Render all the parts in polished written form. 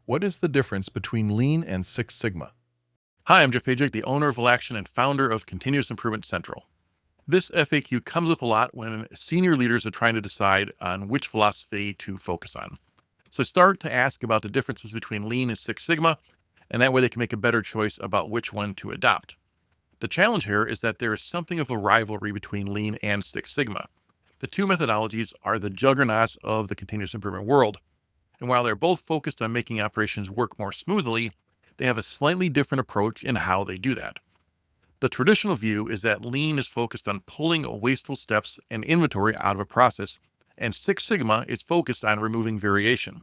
What is the difference between Lean and Six Sigma? Hi, I'm Jeff Ajik, the owner of Action and founder of Continuous Improvement Central. This FAQ comes up a lot when senior leaders are trying to decide on which philosophy to focus on. So start to ask about the differences between Lean and Six Sigma, and that way they can make a better choice about which one to adopt. The challenge here is that there is something of a rivalry between Lean and Six Sigma. The two methodologies are the juggernauts of the continuous improvement world, and while they're both focused on making operations work more smoothly, they have a slightly different approach in how they do that. The traditional view is that Lean is focused on pulling wasteful steps and inventory out of a process, and Six Sigma is focused on removing variation.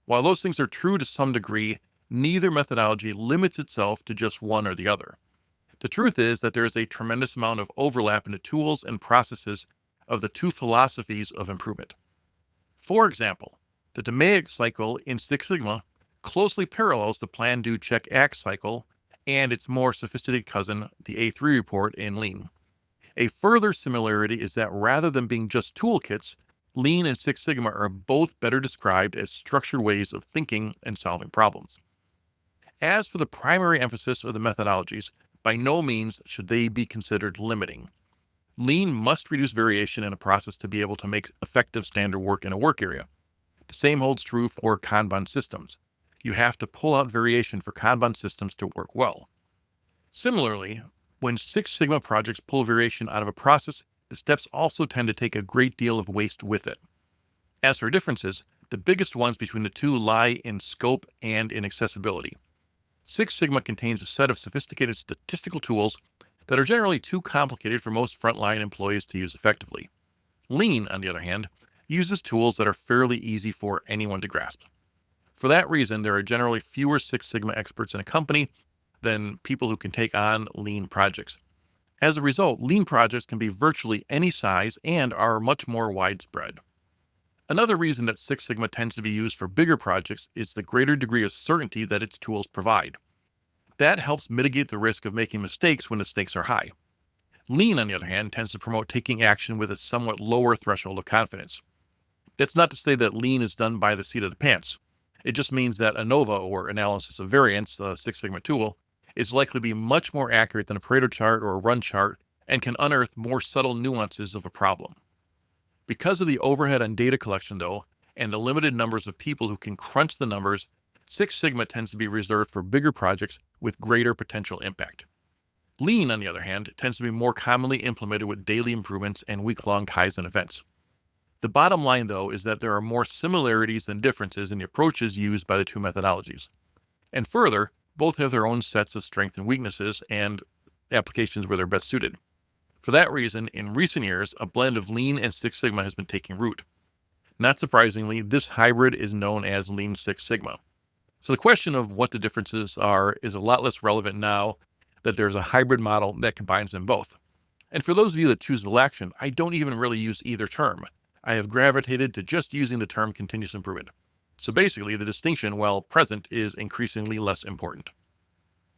While those things are true to some degree, neither methodology limits itself to just one or the other. The truth is that there is a tremendous amount of overlap in the tools and processes of the two philosophies of improvement. For example, the DMAIC cycle in Six Sigma closely parallels the plan, do, check, act cycle and its more sophisticated cousin, the A3 report in Lean. A further similarity is that rather than being just toolkits, Lean and Six Sigma are both better described as structured ways of thinking and solving problems. As for the primary emphasis of the methodologies, by no means should they be considered limiting. Lean must reduce variation in a process to be able to make effective standard work in a work area. The same holds true for Kanban systems. You have to pull out variation for Kanban systems to work well. Similarly, when Six Sigma projects pull variation out of a process, the steps also tend to take a great deal of waste with it. As for differences, the biggest ones between the two lie in scope and in accessibility. Six Sigma contains a set of sophisticated statistical tools that are generally too complicated for most frontline employees to use effectively. Lean, on the other hand, uses tools that are fairly easy for anyone to grasp. For that reason, there are generally fewer Six Sigma experts in a company than people who can take on Lean projects. As a result, Lean projects can be virtually any size and are much more widespread. Another reason that Six Sigma tends to be used for bigger projects is the greater degree of certainty that its tools provide. That helps mitigate the risk of making mistakes when the stakes are high. Lean, on the other hand, tends to promote taking action with a somewhat lower threshold of confidence. That's not to say that Lean is done by the seat of the pants. It just means that ANOVA, or analysis of variance, the Six Sigma tool, is likely to be much more accurate than a Pareto chart or a run chart and can unearth more subtle nuances of a problem. Because of the overhead on data collection, though, and the limited numbers of people who can crunch the numbers, Six Sigma tends to be reserved for bigger projects with greater potential impact. Lean, on the other hand, tends to be more commonly implemented with daily improvements and week-long Kaizen events. The bottom line, though, is that there are more similarities than differences in the approaches used by the two methodologies. And further, both have their own sets of strengths and weaknesses and applications where they're best suited. For that reason, in recent years, a blend of Lean and Six Sigma has been taking root. Not surprisingly, this hybrid is known as Lean Six Sigma. So the question of what the differences are is a lot less relevant now that there's a hybrid model that combines them both. And for those of you that choose Action, I don't even really use either term. I have gravitated to just using the term continuous improvement. So basically, the distinction, while present, is increasingly less important.